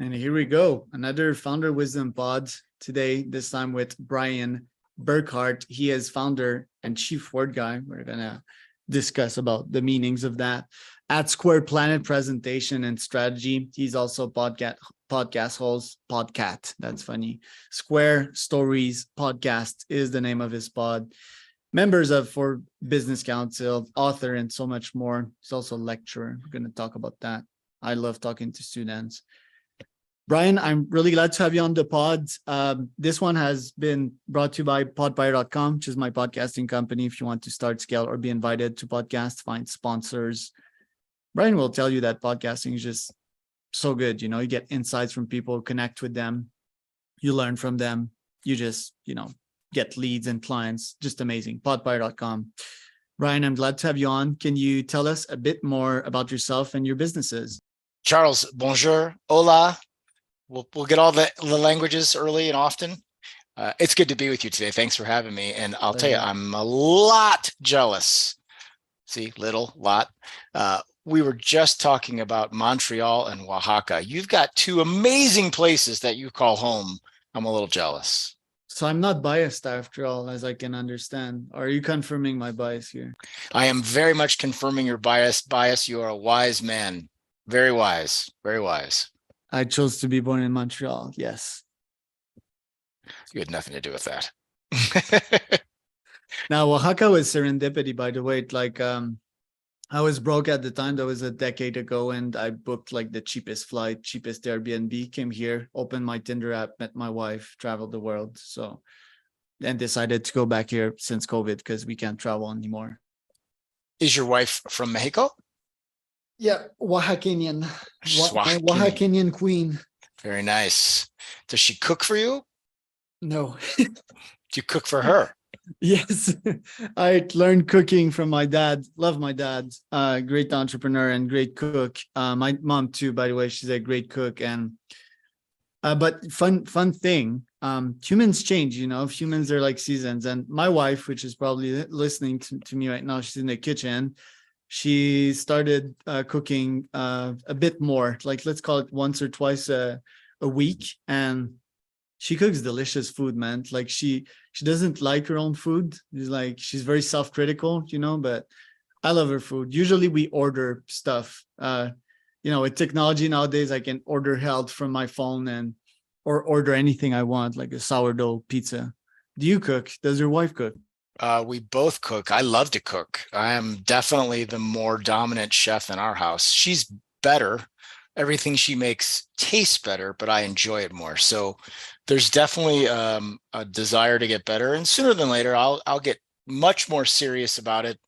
And here we go. Another Founder Wisdom Pod today, this time with Brian Burkhart. He is founder and chief word guy. We're going to discuss about the meanings of that at SquarePlanet presentation and strategy. He's also podcast host, Podcat. That's funny. Square Stories Podcast is the name of his pod. Members of For Business Council, author, and so much more. He's also a lecturer. We're going to talk about that. I love talking to students. Brian, I'm really glad to have you on the pod. This one has been brought to you by podfire.com, which is my podcasting company. If you want to start, scale, or be invited to podcast, find sponsors. Brian will tell you that podcasting is just so good. You know, you get insights from people, connect with them, you learn from them. You just, get leads and clients. Just amazing. Podfire.com. Brian, I'm glad to have you on. Can you tell us a bit more about yourself and your businesses? Charles, bonjour, hola. We'll get all the languages early and often. It's good to be with you today. Thanks for having me. And I'll tell you, I'm a lot jealous. See, lot. We were just talking about Montreal and Oaxaca. You've got two amazing places that you call home. I'm a little jealous. So I'm not biased after all, as I can understand. Are you confirming my bias here? I am very much confirming your bias. You are a wise man. Very wise. Very wise. I chose to be born in Montreal. Yes. You had nothing to do with that. Now, Oaxaca was serendipity, by the way. I was broke at the time. That was a decade ago. And I booked the cheapest flight, cheapest Airbnb, came here, opened my Tinder app, met my wife, traveled the world. And decided to go back here since COVID because we can't travel anymore. Is your wife from Mexico? Yeah, Oaxacan. Oaxacan queen. Very nice. Does she cook for you? No. Do you cook for her? Yes. I learned cooking from my dad. Love my dad. Great entrepreneur and great cook. My mom too, by the way. She's a great cook. And but fun thing. Humans change, humans are like seasons. And my wife, which is probably listening to me right now, she's in the kitchen. She started cooking a bit more, let's call it once or twice a week. And she cooks delicious food, man. She doesn't like her own food. She's very self-critical, but I love her food. Usually we order stuff. With technology nowadays, I can order health from my phone or order anything I want, like a sourdough pizza. Do you cook? Does your wife cook? We both cook. I love to cook. I am definitely the more dominant chef in our house. She's better. Everything she makes tastes better, but I enjoy it more. So there's definitely a desire to get better. And sooner than later, I'll get much more serious about it.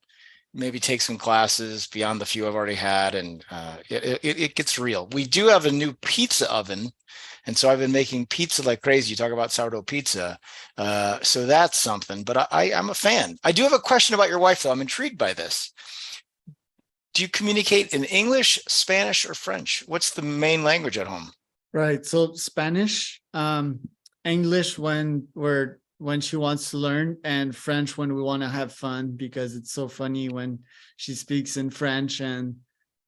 Maybe take some classes beyond the few I've already had. And it gets real. We do have a new pizza oven. And so I've been making pizza like crazy. You talk about sourdough pizza. So that's something, but I'm a fan. I do have a question about your wife, though. I'm intrigued by this. Do you communicate in English, Spanish, or French? What's the main language at home? Right. So Spanish, English when she wants to learn, and French when we want to have fun, because it's so funny when she speaks in French. And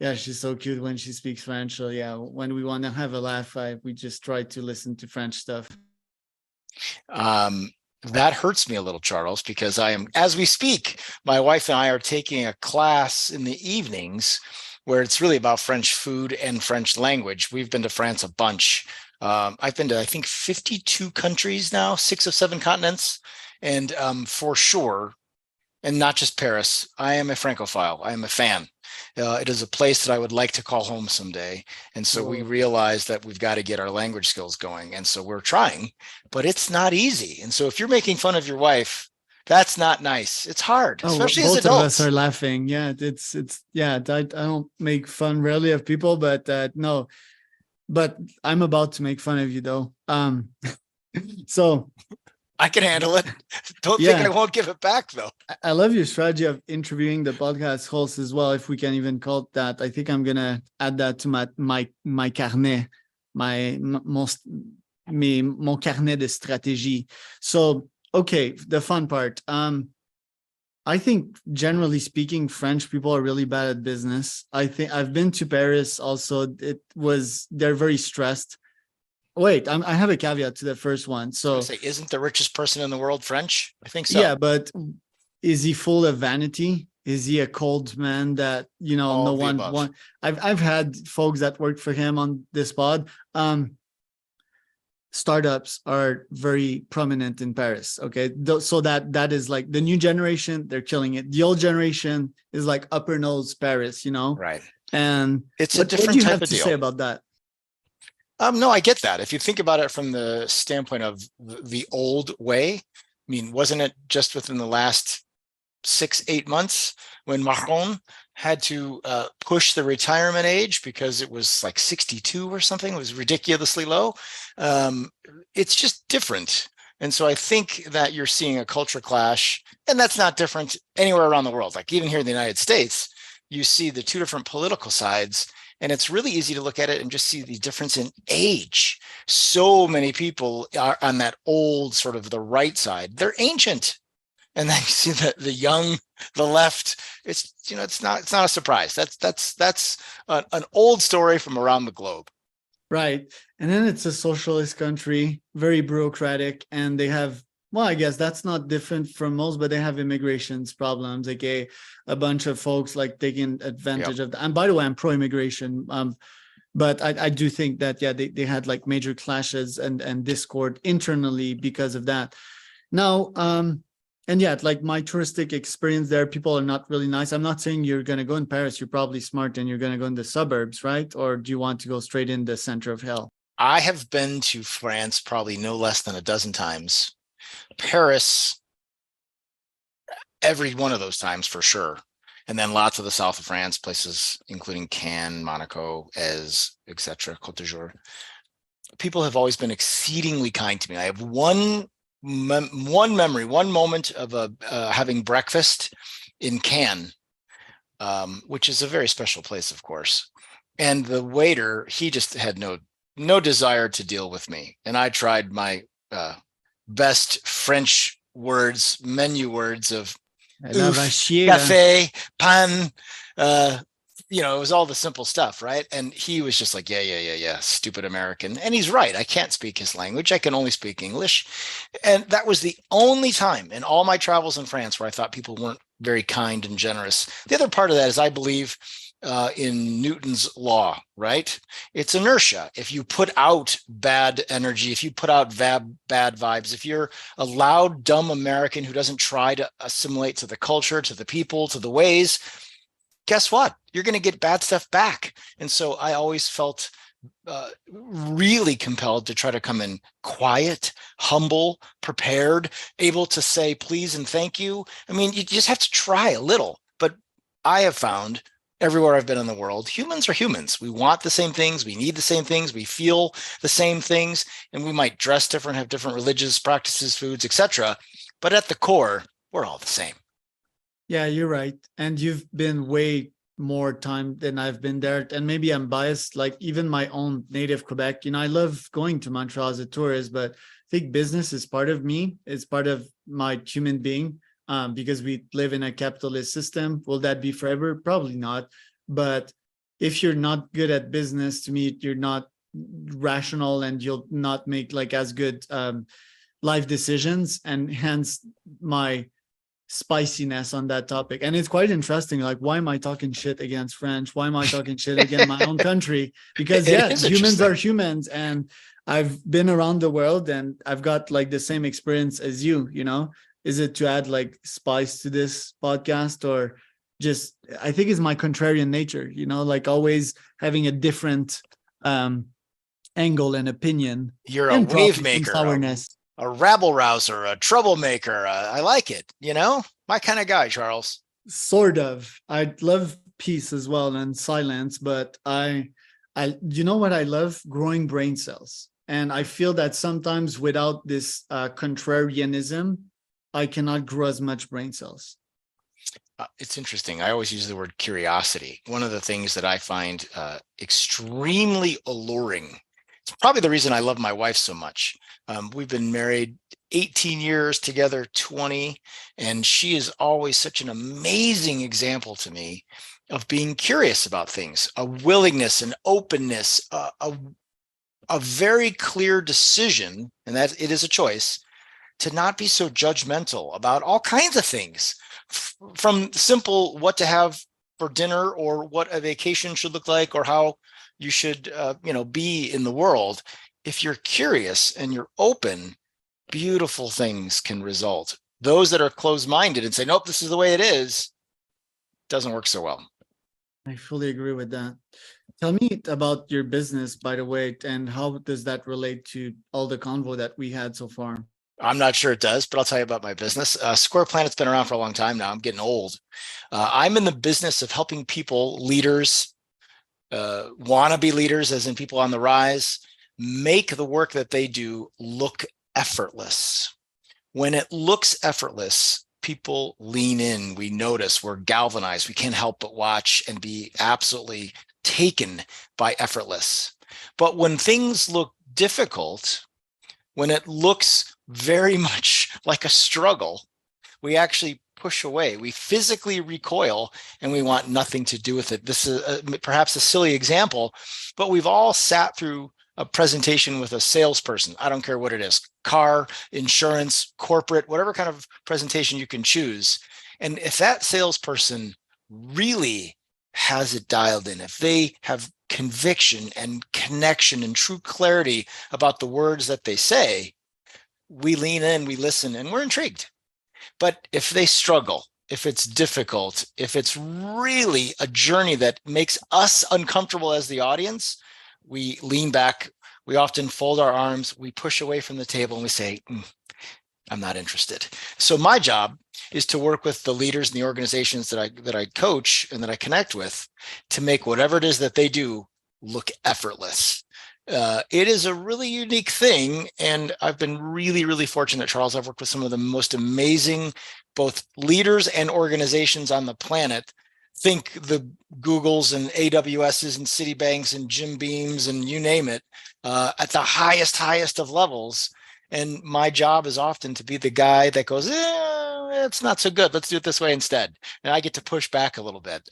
yeah, she's so cute when she speaks French. So yeah, when we want to have a laugh, we just try to listen to French stuff. That hurts me a little, Charles, because as we speak, my wife and I are taking a class in the evenings where it's really about French food and French language. We've been to France a bunch. I've been to, I think, 52 countries now, 6 of 7 continents. And for sure, and not just Paris, I am a Francophile. I am a fan. It is a place that I would like to call home someday. And so we realize that we've got to get our language skills going. And so we're trying, but it's not easy. And so if you're making fun of your wife, that's not nice. It's hard, especially as adults. Both of us are laughing. Yeah, I don't make fun really of people, but no. But I'm about to make fun of you though. So I can handle it. Don't think I won't give it back, though. I love your strategy of interviewing the podcast host as well, if we can even call it that. I think I'm going to add that to my carnet, mon carnet de stratégie. So, okay, the fun part. I think generally speaking, French people are really bad at business. I think I've been to Paris also. They're very stressed. Wait, I have a caveat to the first one. I was So going to say, isn't the richest person in the world French? I think so. yeah, but is he full of vanity? Is he a cold man that, you know, All no of the one above. want? I've had folks that worked for him on this pod. Startups are very prominent in Paris. Okay, so that is like the new generation. They're killing it. The old generation is like upper nose Paris, you know. Right. And It's a what do different you type have of to say deal. about that? No, I get that. If you think about it from the standpoint of the old way, I mean, wasn't it just within the last 6-8 months when Macron had to push the retirement age because it was like 62 or something? It was ridiculously low. It's just different. And so I think that you're seeing a culture clash, and that's not different anywhere around the world. Like even here in the United States, you see the two different political sides, and it's really easy to look at it and just see the difference in age. So many people are on that old sort of the right side. They're ancient. And then you see the young, the left. It's, you know, it's not a surprise. That's an old story from around the globe. Right. And then it's a socialist country, very bureaucratic, and they have, well, I guess that's not different from most, but they have immigrations problems, like a bunch of folks like taking advantage of that. And by the way, I'm pro-immigration. But I do think that, yeah, they had like major clashes and discord internally because of that. Now, and yet, like my touristic experience there, people are not really nice. I'm not saying you're going to go in Paris. You're probably smart and you're going to go in the suburbs, right? Or do you want to go straight in the center of hell? I have been to France probably no less than a dozen times. Paris, every one of those times for sure. And then lots of the south of France, places including Cannes, Monaco, Aix, etc., Côte d'Azur. People have always been exceedingly kind to me. I have one memory, one moment of having breakfast in Cannes, which is a very special place, of course. And the waiter, he just had no desire to deal with me. And I tried my best French words, menu words of ouf, café, pan, you know, it was all the simple stuff, right? And he was just like, yeah, stupid American. And he's right. I can't speak his language. I can only speak English. And that was the only time in all my travels in France where I thought people weren't very kind and generous. The other part of that is I believe in Newton's law, right? It's inertia. If you put out bad energy, if you put out bad vibes, if you're a loud, dumb American who doesn't try to assimilate to the culture, to the people, to the ways, guess what? You're going to get bad stuff back. And so I always felt really compelled to try to come in quiet, humble, prepared, able to say please and thank you. I mean, you just have to try a little. But I have found everywhere I've been in the world, humans are humans. We want the same things. We need the same things. We feel the same things. And we might dress different, have different religious practices, foods, etc. But at the core, we're all the same. Yeah, you're right. And you've been way more time than I've been there. And maybe I'm biased, like even my own native Quebec, you know, I love going to Montreal as a tourist, but I think business is part of me. It's part of my human being, because we live in a capitalist system. Will that be forever? Probably not. But if you're not good at business, to me, you're not rational and you'll not make like as good life decisions. And hence my spiciness on that topic. And it's quite interesting, like, why am I talking shit against French? Why am I talking shit against my own country? Because yeah, humans are humans, and I've been around the world and I've got like the same experience as you, you know. Is it to add like spice to this podcast, or just, I think it's my contrarian nature, you know, like always having a different angle and opinion. You're a and wave maker, sourness. A rabble rouser, a troublemaker. I like it. You know, my kind of guy, Charles. Sort of. I love peace as well and silence, but you know what I love? Growing brain cells. And I feel that sometimes without this contrarianism, I cannot grow as much brain cells. It's interesting. I always use the word curiosity. One of the things that I find extremely alluring. It's probably the reason I love my wife so much. We've been married 18 years, together 20, and she is always such an amazing example to me of being curious about things, a willingness, an openness, a very clear decision, and that it is a choice, to not be so judgmental about all kinds of things, from simple what to have for dinner or what a vacation should look like or how you should be in the world. If you're curious and you're open, beautiful things can result. Those that are closed-minded and say, nope, this is the way it is, doesn't work so well. I fully agree with that. Tell me about your business, by the way, and how does that relate to all the convo that we had so far? I'm not sure it does, but I'll tell you about my business. SquarePlanet's been around for a long time now. I'm getting old. I'm in the business of helping people, leaders, wannabe leaders, as in people on the rise, make the work that they do look effortless. When it looks effortless, people lean in. We notice, we're galvanized. We can't help but watch and be absolutely taken by effortless. But when things look difficult, when it looks very much like a struggle, we actually push away. We physically recoil and we want nothing to do with it. This is perhaps a silly example, but we've all sat through a presentation with a salesperson. I don't care what it is, car, insurance, corporate, whatever kind of presentation you can choose. And if that salesperson really has it dialed in, if they have conviction and connection and true clarity about the words that they say, we lean in, we listen, and we're intrigued. But if they struggle, if it's difficult, if it's really a journey that makes us uncomfortable as the audience, we lean back, we often fold our arms, we push away from the table, and we say, I'm not interested. So my job is to work with the leaders and the organizations that I coach and that I connect with to make whatever it is that they do look effortless. It is a really unique thing, and I've been really, really fortunate, Charles. I've worked with some of the most amazing both leaders and organizations on the planet. Think the Googles and AWSs and Citibanks and Jim Beams and you name it, at the highest of levels. And my job is often to be the guy that goes, it's not so good. Let's do it this way instead. And I get to push back a little bit.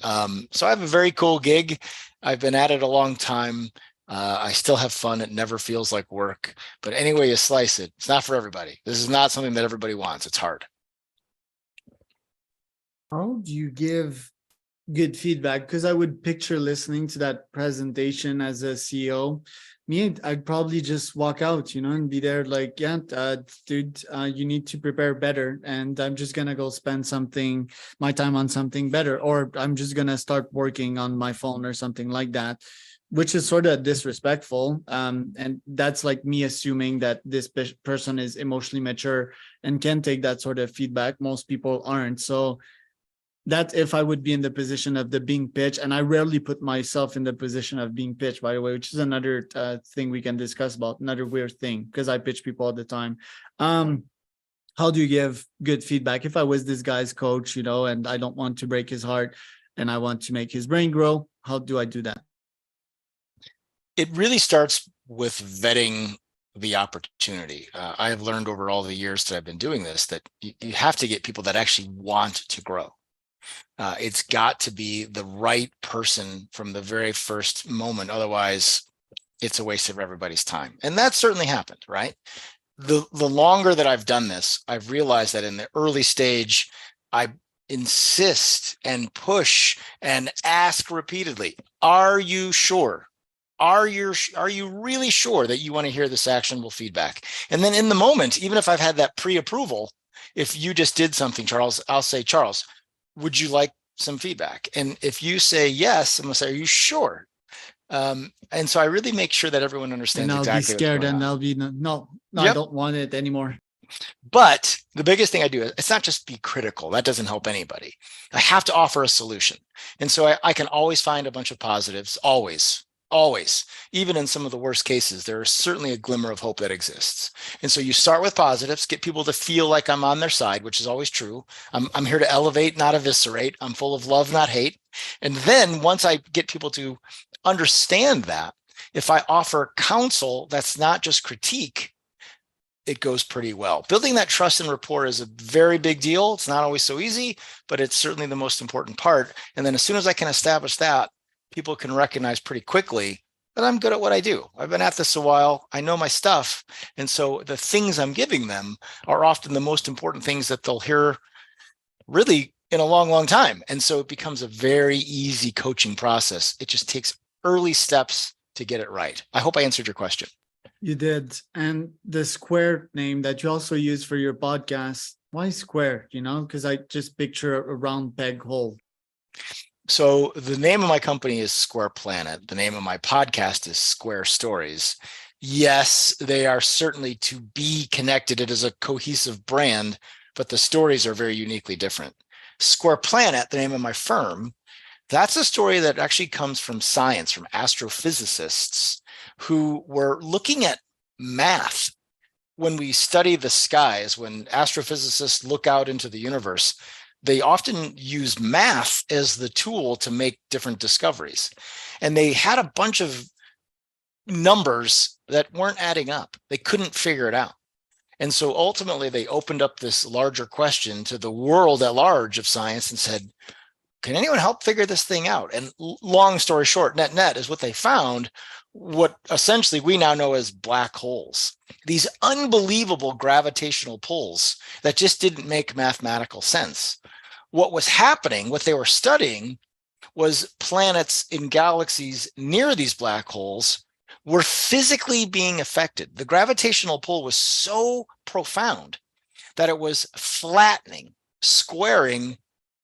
So I have a very cool gig. I've been at it a long time. I still have fun. It never feels like work. But any way you slice it, it's not for everybody. This is not something that everybody wants. It's hard. How do you give good feedback? Because I would picture listening to that presentation as a CEO. Me, I'd probably just walk out, and be there like, yeah, dude, you need to prepare better. And I'm just going to go spend my time on something better, or I'm just going to start working on my phone or something like that, which is sort of disrespectful. And that's like me assuming that this person is emotionally mature and can take that sort of feedback. Most people aren't. So that if I would be in the position of the being pitched, and I rarely put myself in the position of being pitched, by the way, which is another thing we can discuss about, another weird thing, because I pitch people all the time. How do you give good feedback? If I was this guy's coach, and I don't want to break his heart and I want to make his brain grow, how do I do that? It really starts with vetting the opportunity. I have learned over all the years that I've been doing this, that you have to get people that actually want to grow. It's got to be the right person from the very first moment. Otherwise, it's a waste of everybody's time. And that certainly happened, right? The longer that I've done this, I've realized that in the early stage, I insist and push and ask repeatedly, are you sure? Are you really sure that you want to hear this actionable feedback? And then in the moment, even if I've had that pre-approval, if you just did something, Charles, I'll say, Charles, would you like some feedback? And if you say yes, I'm gonna say, are you sure? And so I really make sure that everyone understands exactly. And I'll be scared, and I'll be no, yep. I don't want it anymore. But the biggest thing I do is, it's not just be critical. That doesn't help anybody. I have to offer a solution. And so I can always find a bunch of positives, always. Even in some of the worst cases, there is certainly a glimmer of hope that exists. And so you start with positives, get people to feel like I'm on their side, which is always true. I'm here to elevate, not eviscerate. I'm full of love, not hate. And then once I get people to understand that, if I offer counsel that's not just critique, it goes pretty well. Building that trust and rapport is a very big deal. It's not always so easy, but it's certainly the most important part. And then as soon as I can establish that, people can recognize pretty quickly but I'm good at what I do. I've been at this a while. I know my stuff. And so the things I'm giving them are often the most important things that they'll hear really in a long, long time. And so it becomes a very easy coaching process. It just takes early steps to get it right. I hope I answered your question. You did. And the Square name that you also use for your podcast, why Square? Because I just picture a round peg hole. So the name of my company is SquarePlanet. The name of my podcast is Square Stories. Yes, they are certainly to be connected. It is a cohesive brand, but the stories are very uniquely different. SquarePlanet, the name of my firm, that's a story that actually comes from science, from astrophysicists who were looking at math. When we study the skies, when astrophysicists look out into the universe, they often use math as the tool to make different discoveries. And they had a bunch of numbers that weren't adding up. They couldn't figure it out. And so ultimately, they opened up this larger question to the world at large of science and said, can anyone help figure this thing out? And long story short, net is what they found, what essentially we now know as black holes, these unbelievable gravitational pulls that just didn't make mathematical sense. What was happening, what they were studying, was planets in galaxies near these black holes were physically being affected. The gravitational pull was so profound that it was flattening, squaring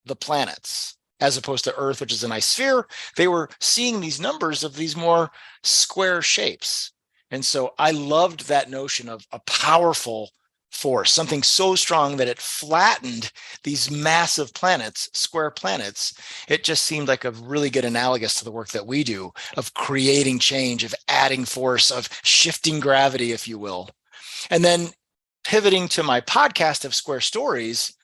the planets, as opposed to Earth, which is a nice sphere. They were seeing these numbers of these more square shapes. And so I loved that notion of a powerful force, something so strong that it flattened these massive planets, square planets. It just seemed like a really good analogous to the work that we do of creating change, of adding force, of shifting gravity, if you will. And then pivoting to my podcast of Square Stories,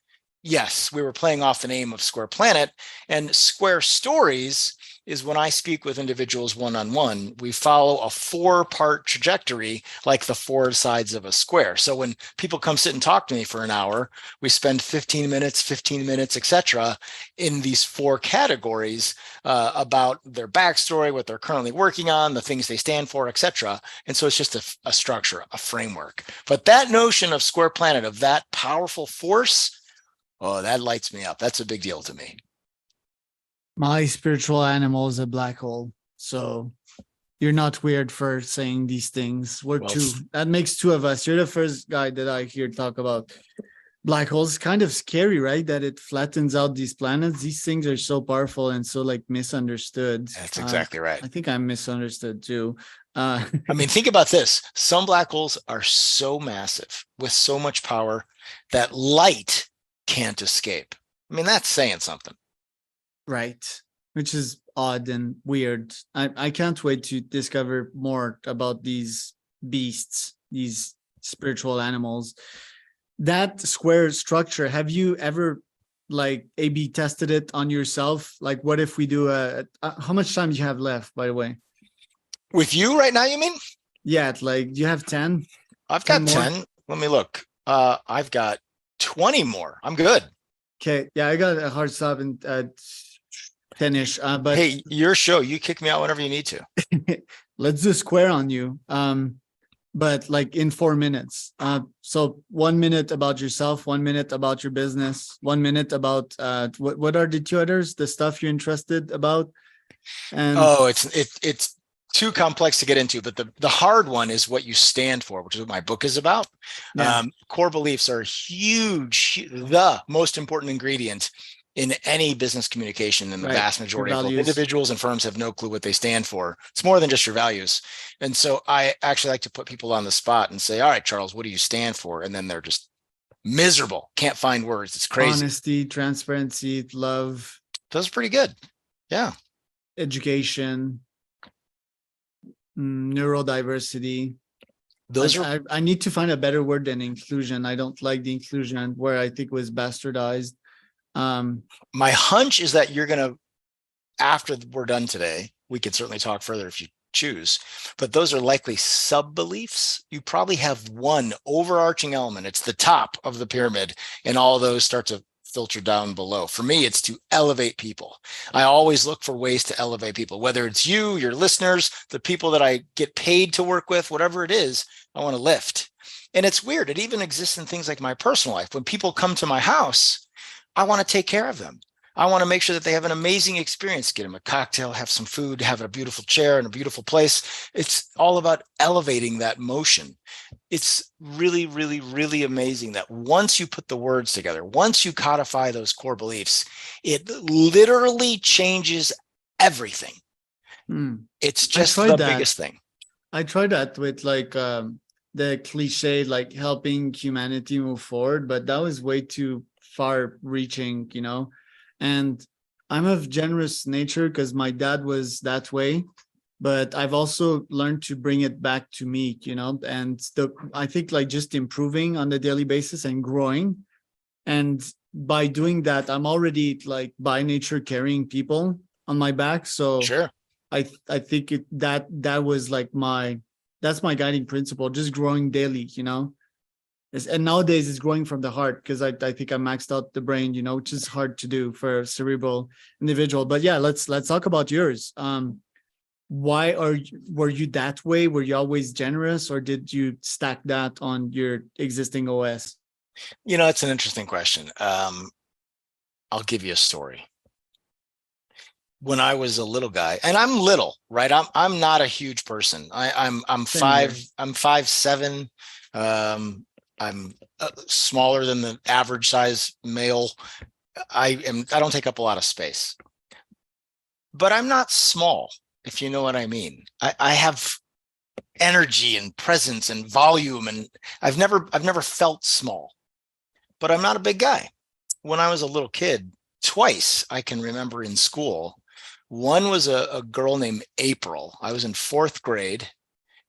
yes, we were playing off the name of SquarePlanet, and Square Stories is when I speak with individuals one-on-one, we follow a 4-part trajectory like the 4 sides of a square. So when people come sit and talk to me for an hour, we spend 15 minutes, etc., in these 4 categories about their backstory, what they're currently working on, the things they stand for, etc. And so it's just a structure, a framework. But that notion of SquarePlanet, of that powerful force, oh, that lights me up. That's a big deal to me. My spiritual animal is a black hole. So you're not weird for saying these things. We're two. That makes 2 of us. You're the first guy that I hear talk about black holes. Kind of scary, right? That it flattens out these planets. These things are so powerful and so misunderstood. That's exactly right. I think I'm misunderstood too. I mean, think about this. Some black holes are so massive with so much power that light can't escape. I mean, that's saying something. Right. Which is odd and weird. I can't wait to discover more about these beasts, these spiritual animals. That square structure, have you ever A/B tested it on yourself? Like, what if we do how much time do you have left, by the way? With you right now, you mean? Yeah, do you have 10? I've got 10. Let me look. I've got 20 more. I'm good. Okay. Yeah, I got a hard stop in 10-ish. But hey, your show, you kick me out whenever you need to. Let's do square on you. But in 4 minutes. So 1 minute about yourself, 1 minute about your business, 1 minute about what are the 2 others, the stuff you're interested about. And it's too complex to get into, but the hard one is what you stand for, which is what my book is about. Yeah. Core beliefs are huge, the most important ingredient in any business communication, and the vast majority of individuals and firms have no clue what they stand for. It's more than just your values. And so I actually like to put people on the spot and say, all right, Charles, what do you stand for? And then they're just miserable, can't find words. It's crazy. Honesty, transparency, love. Those are pretty good. Yeah. Education, neurodiversity. Those are. I need to find a better word than inclusion. I don't like the inclusion where I think was bastardized. My hunch is that you're going to, after we're done today, we can certainly talk further if you choose, but those are likely sub-beliefs. You probably have one overarching element. It's the top of the pyramid, and all those start to filter down below. For me, it's to elevate people. I always look for ways to elevate people, whether it's you, your listeners, the people that I get paid to work with, whatever it is, I want to lift. And it's weird. It even exists in things like my personal life. When people come to my house, I want to take care of them. I want to make sure that they have an amazing experience, get them a cocktail, have some food, have a beautiful chair and a beautiful place. It's all about elevating that motion. It's really, really, really amazing that once you put the words together, once you codify those core beliefs, it literally changes everything. It's just the biggest thing. I tried that with like the cliche, like helping humanity move forward, but that was way too far reaching, you know. And I'm of generous nature because my dad was that way, but I've also learned to bring it back to me, you know, and I think like just improving on a daily basis and growing. And by doing that, I'm already like by nature carrying people on my back. So sure. I think that was like that's my guiding principle, just growing daily, you know. And nowadays it's growing from the heart because I think I maxed out the brain, you know, which is hard to do for a cerebral individual. But yeah, let's talk about yours. Were you that way? Were you always generous, or did you stack that on your existing OS? You know, it's an interesting question. I'll give you a story. When I was a little guy, and I'm little, right? I'm not a huge person. I'm 5'7". I'm smaller than the average size male. I don't take up a lot of space, but I'm not small, if you know what I mean. I have energy and presence and volume, and I've never felt small, but I'm not a big guy. When I was a little kid, twice I can remember in school. One was a girl named April. I was in 4th grade.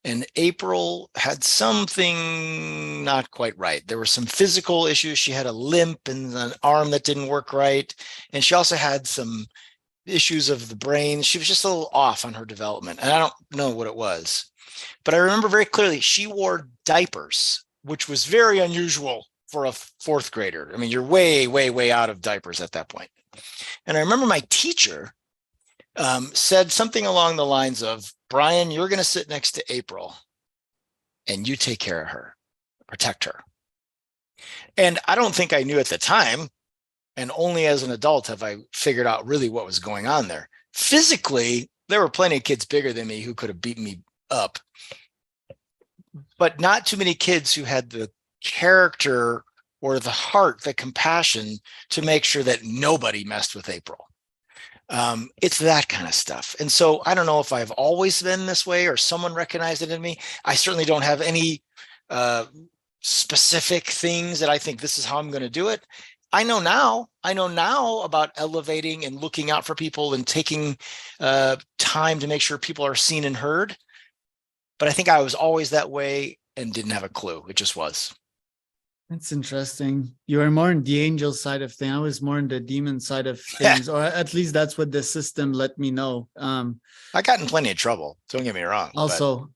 And April had something not quite right. There were some physical issues. She had a limp and an arm that didn't work right. And she also had some issues of the brain. She was just a little off on her development. And I don't know what it was. But I remember very clearly she wore diapers, which was very unusual for a 4th grader. I mean, you're way, way, way out of diapers at that point. And I remember my teacher said something along the lines of, Brian, you're going to sit next to April and you take care of her, protect her. And I don't think I knew at the time, and only as an adult have I figured out really what was going on there. Physically, there were plenty of kids bigger than me who could have beaten me up, but not too many kids who had the character or the heart, the compassion to make sure that nobody messed with April. It's that kind of stuff. And so I don't know if I've always been this way or someone recognized it in me. I certainly don't have any specific things that I think this is how I'm going to do it. I know now about elevating and looking out for people and taking time to make sure people are seen and heard. But I think I was always that way and didn't have a clue. It just was. That's interesting. You are more on the angel side of things. I was more on the demon side of things, or at least that's what the system let me know. I got in plenty of trouble. Don't get me wrong. Also,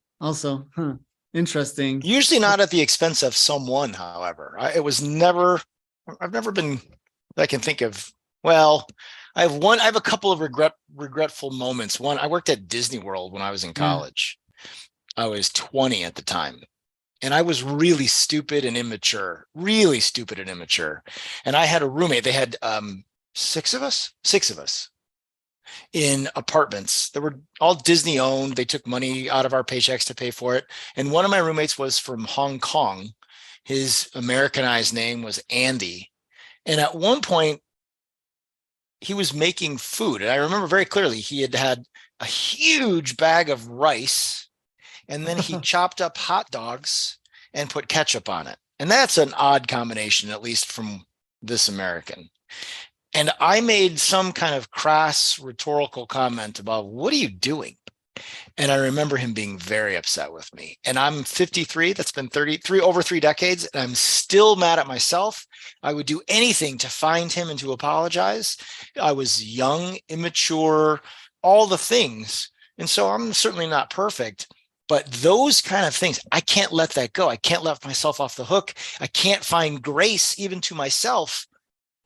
interesting. Usually not at the expense of someone, however. I've never been, I can think of, well, I have a couple of regretful moments. One, I worked at Disney World when I was in college. I was 20 at the time. And I was really stupid and immature. And I had a roommate. They had 6 of us in apartments that were all Disney owned. They took money out of our paychecks to pay for it. And one of my roommates was from Hong Kong. His Americanized name was Andy. And at one point, he was making food. And I remember very clearly, he had a huge bag of rice. And then he chopped up hot dogs and put ketchup on it. And that's an odd combination, at least from this American. And I made some kind of crass rhetorical comment about, what are you doing? And I remember him being very upset with me. And I'm 53. That's been over 3 decades. And I'm still mad at myself. I would do anything to find him and to apologize. I was young, immature, all the things. And so I'm certainly not perfect. But those kind of things, I can't let that go. I can't let myself off the hook. I can't find grace even to myself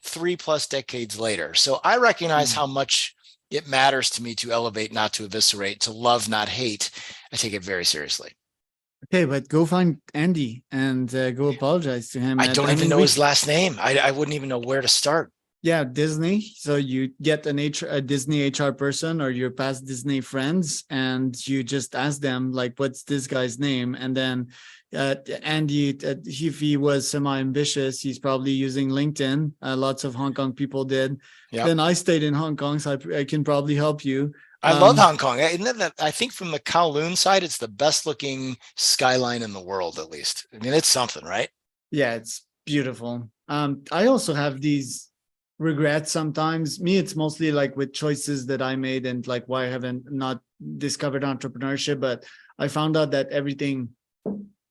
3+ decades later. So I recognize how much it matters to me to elevate, not to eviscerate, to love, not hate. I take it very seriously. Okay, but go find Andy and go apologize to him. I don't even mean, know his last name. I wouldn't even know where to start. Yeah, Disney. So you get a Disney HR person or your past Disney friends, and you just ask them like, "What's this guy's name?" And then Andy, if he was semi-ambitious, he's probably using LinkedIn. Lots of Hong Kong people did. Yeah. Then I stayed in Hong Kong, so I can probably help you. I love Hong Kong. Isn't that, I think from the Kowloon side, it's the best looking skyline in the world, at least. I mean, it's something, right? Yeah, it's beautiful. I also have these regrets sometimes. Me, it's mostly like with choices that I made and like why I haven't not discovered entrepreneurship, but I found out that everything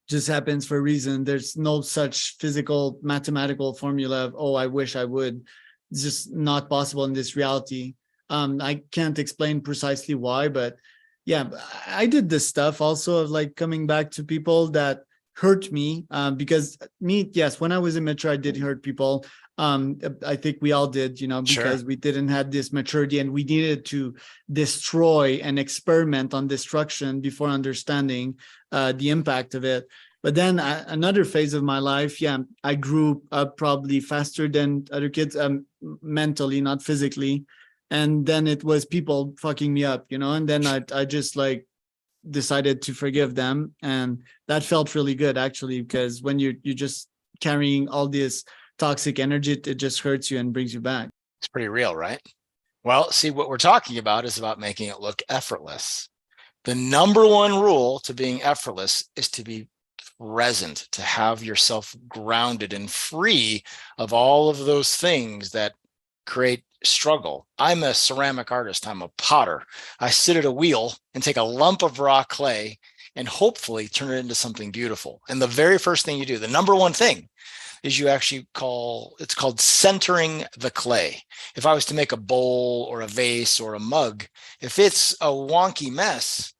just happens for a reason. There's no such physical mathematical formula of, oh, I wish I would. It's just not possible in this reality. I can't explain precisely why, but yeah, I did this stuff also of like coming back to people that hurt me, because me, yes, when I was immature, I did hurt people. I think we all did, because we didn't have this maturity and we needed to destroy and experiment on destruction before understanding the impact of it. But then another phase of my life, I grew up probably faster than other kids, mentally, not physically. And then it was people fucking me up, and then I just like decided to forgive them. And that felt really good, actually, because when you're just carrying all this toxic energy, it just hurts you and brings you back. It's pretty real, right? Well, see, what we're talking about is about making it look effortless. The number one rule to being effortless is to be present, to have yourself grounded and free of all of those things that create struggle. I'm a ceramic artist. I'm a potter. I sit at a wheel and take a lump of raw clay and hopefully turn it into something beautiful. And the very first thing you do, the number one thing, is you actually it's called centering the clay. If I was to make a bowl or a vase or a mug, if it's a wonky mess,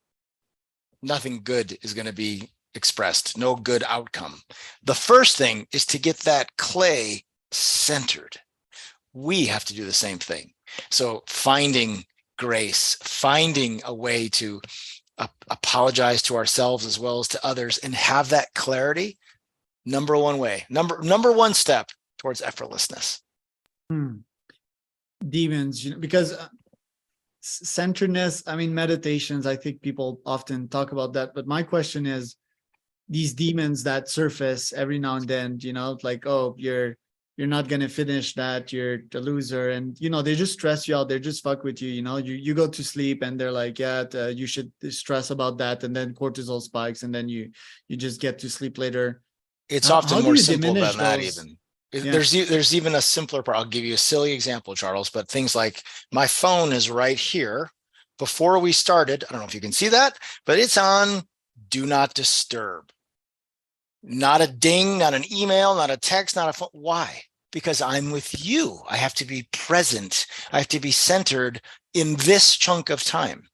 nothing good is going to be expressed, no good outcome. The first thing is to get that clay centered. We have to do the same thing. So finding grace, finding a way to apologize to ourselves as well as to others and have that clarity. Number one way, number one step towards effortlessness. Demons, because centeredness, I mean, meditations, I think people often talk about that. But my question is, these demons that surface every now and then, like, oh, you're not going to finish that, you're the loser. And, they just stress you out. They just fuck with you. You go to sleep and they're like, yeah, you should stress about that. And then cortisol spikes and then you just get to sleep later. It's often more simple than that those? even. Yeah. There's even a simpler part. I'll give you a silly example, Charles, but things like my phone is right here. Before we started, I don't know if you can see that, but it's on do not disturb. Not a ding, not an email, not a text, not a phone. Why? Because I'm with you. I have to be present. I have to be centered in this chunk of time.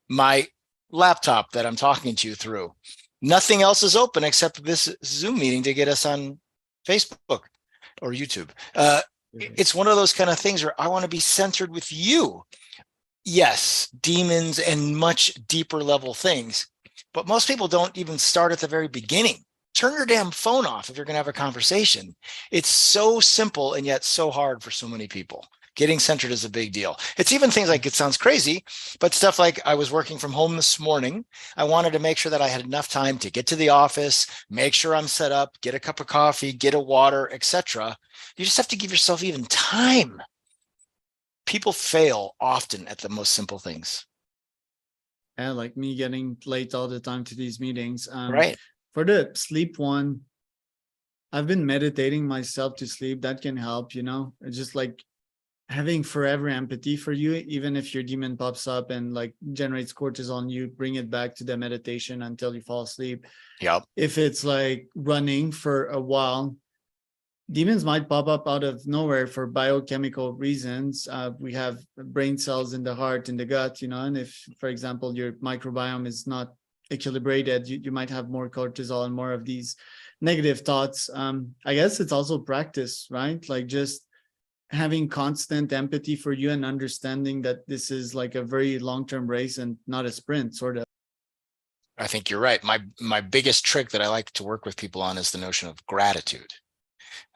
My laptop that I'm talking to you through, nothing else is open except this Zoom meeting to get us on Facebook or YouTube. It's one of those kind of things where I want to be centered with you. Yes, demons and much deeper level things, but most people don't even start at the very beginning. Turn your damn phone off if you're going to have a conversation. It's so simple and yet so hard for so many people. Getting centered is a big deal. It's even things like, it sounds crazy, but stuff like I was working from home this morning. I wanted to make sure that I had enough time to get to the office, make sure I'm set up, get a cup of coffee, get a water, etc. You just have to give yourself even time. People fail often at the most simple things. Yeah, like me getting late all the time to these meetings. Right. For the sleep one, I've been meditating myself to sleep. That can help, It's just like having forever empathy for you, even if your demon pops up and like generates cortisol, you bring it back to the meditation until you fall asleep. Yep. If it's like running for a while, demons might pop up out of nowhere for biochemical reasons. We have brain cells in the heart, in the gut, and if, for example, your microbiome is not equilibrated, you might have more cortisol and more of these negative thoughts. I guess it's also practice, right? Like just having constant empathy for you and understanding that this is like a very long-term race and not a sprint, sort of. I think you're right. My biggest trick that I like to work with people on is the notion of gratitude.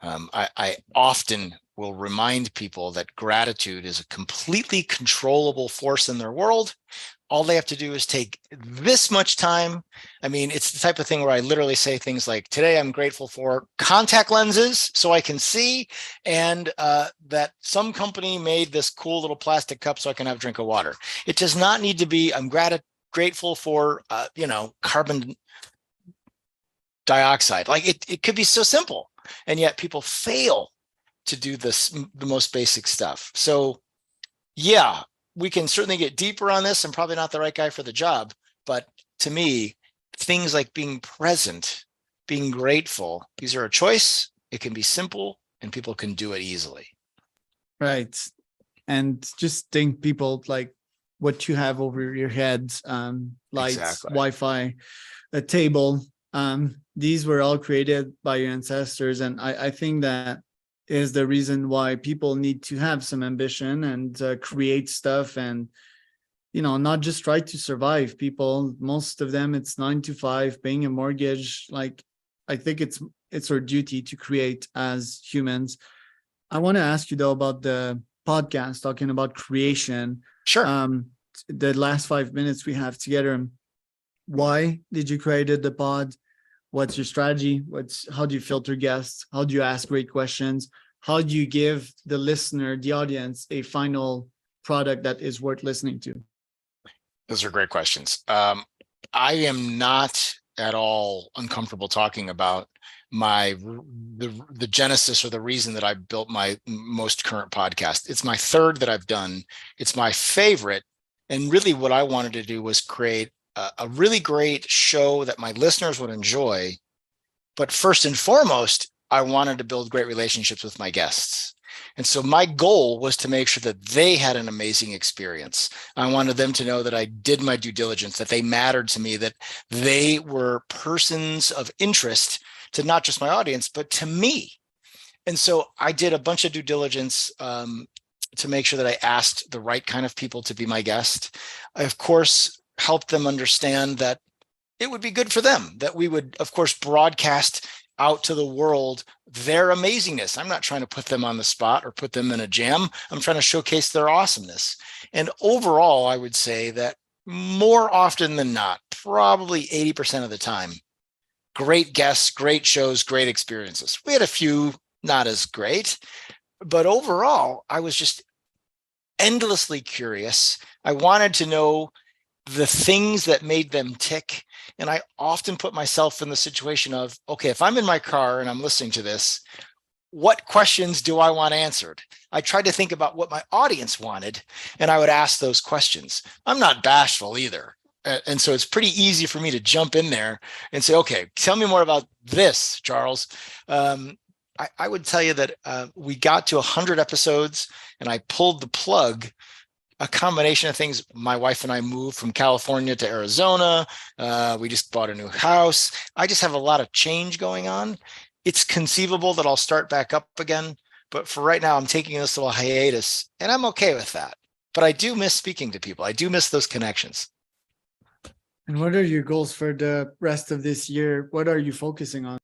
I often will remind people that gratitude is a completely controllable force in their world. All they have to do is take this much time. I mean, it's the type of thing where I literally say things like, today I'm grateful for contact lenses so I can see, and that some company made this cool little plastic cup so I can have a drink of water. It does not need to be, I'm grateful for, carbon dioxide. Like it could be so simple. And yet people fail to do this, the most basic stuff. So yeah, we can certainly get deeper on this. I'm probably not the right guy for the job, but to me, things like being present, being grateful, these are a choice. It can be simple and people can do it easily. Right. And just think people like what you have over your heads, lights, Exactly. Wi-Fi, a table. These were all created by your ancestors. And I think that is the reason why people need to have some ambition and create stuff and, not just try to survive. People, most of them, it's 9 to 5, paying a mortgage. Like, I think it's our duty to create as humans. I want to ask you though about the podcast, talking about creation. Sure. The last 5 minutes we have together, why did you create the pod? What's your strategy? How do you filter guests? How do you ask great questions? How do you give the listener, the audience, a final product that is worth listening to? Those are great questions. I am not at all uncomfortable talking about the genesis or the reason that I built my most current podcast. It's my third that I've done. It's my favorite. And really what I wanted to do was create a really great show that my listeners would enjoy. But first and foremost, I wanted to build great relationships with my guests. And so my goal was to make sure that they had an amazing experience. I wanted them to know that I did my due diligence, that they mattered to me, that they were persons of interest to not just my audience, but to me. And so I did a bunch of due diligence to make sure that I asked the right kind of people to be my guest. I, of course, helped them understand that it would be good for them, that we would, of course, broadcast out to the world their amazingness. I'm not trying to put them on the spot or put them in a jam. I'm trying to showcase their awesomeness. And overall, I would say that more often than not, probably 80% of the time, great guests, great shows, great experiences. We had a few not as great, but overall, I was just endlessly curious. I wanted to know the things that made them tick. And I often put myself in the situation of, okay, if I'm in my car and I'm listening to this, what questions do I want answered? I tried to think about what my audience wanted, and I would ask those questions. I'm not bashful either. And so it's pretty easy for me to jump in there and say, okay, tell me more about this, Charles. I would tell you that we got to 100 episodes and I pulled the plug. A combination of things. My wife and I moved from California to Arizona. We just bought a new house. I just have a lot of change going on. It's conceivable that I'll start back up again. But for right now, I'm taking this little hiatus and I'm okay with that. But I do miss speaking to people. I do miss those connections. And what are your goals for the rest of this year? What are you focusing on?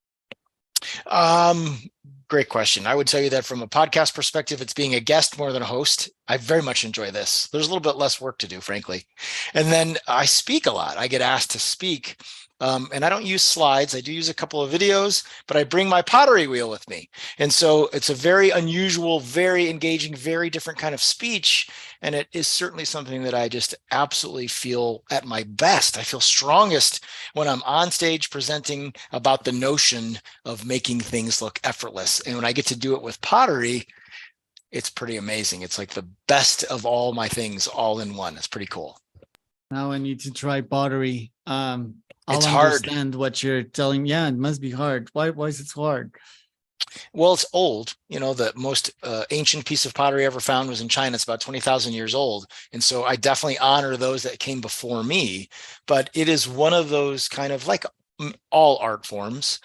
Great question. I would tell you that from a podcast perspective, it's being a guest more than a host. I very much enjoy this. There's a little bit less work to do, frankly. And then I speak a lot. I get asked to speak. And I don't use slides. I do use a couple of videos, but I bring my pottery wheel with me. And so it's a very unusual, very engaging, very different kind of speech. And it is certainly something that I just absolutely feel at my best. I feel strongest when I'm on stage presenting about the notion of making things look effortless. And when I get to do it with pottery, it's pretty amazing. It's like the best of all my things all in one. It's pretty cool. Now I need to try pottery. It's I'll hard. understand what you're telling. Yeah, it must be hard. Why is it so hard? Well, it's old. The most ancient piece of pottery ever found was in China. It's about 20,000 years old. And so I definitely honor those that came before me. But it is one of those kind of like all art forms,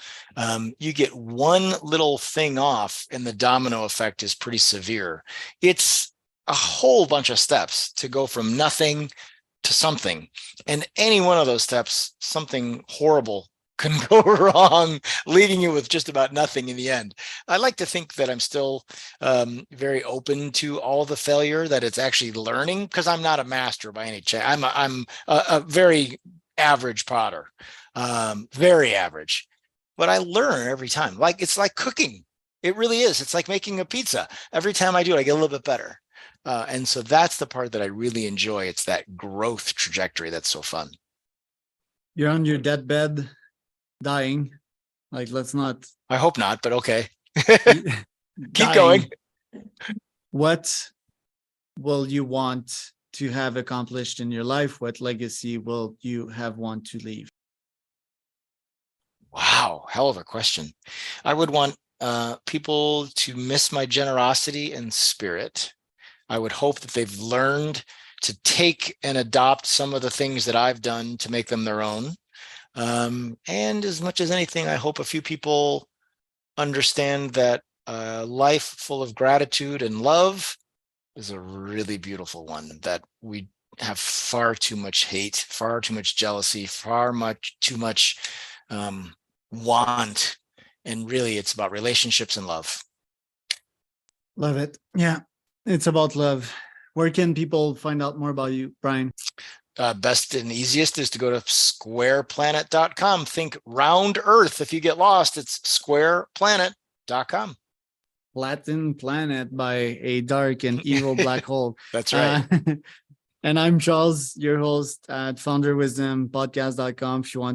you get one little thing off and the domino effect is pretty severe. It's a whole bunch of steps to go from nothing to something. And any one of those steps, something horrible can go wrong, leaving you with just about nothing in the end. I like to think that I'm still very open to all the failure, that it's actually learning, because I'm not a master by any chance. I'm a very average potter, very average, but I learn every time. Like, it's like cooking. It really is. It's like making a pizza. Every time I do it, I get a little bit better. And so that's the part that I really enjoy. It's that growth trajectory that's so fun. You're on your deathbed, dying. Like, let's not. I hope not, but okay. Keep going. What will you want to have accomplished in your life? What legacy will you have want to leave? Wow, hell of a question. I would want people to miss my generosity and spirit. I would hope that they've learned to take and adopt some of the things that I've done to make them their own. And as much as anything, I hope a few people understand that life full of gratitude and love is a really beautiful one, that we have far too much hate, far too much jealousy, too much want. And really, it's about relationships and love. Love it. Yeah, it's about love. Where can people find out more about you, Brian? Best and easiest is to go to SquarePlanet.com. Think round Earth. If you get lost, it's SquarePlanet.com. Latin planet by a dark and evil black hole. That's right. And I'm Charles, your host at founderwisdompodcast.com. If you want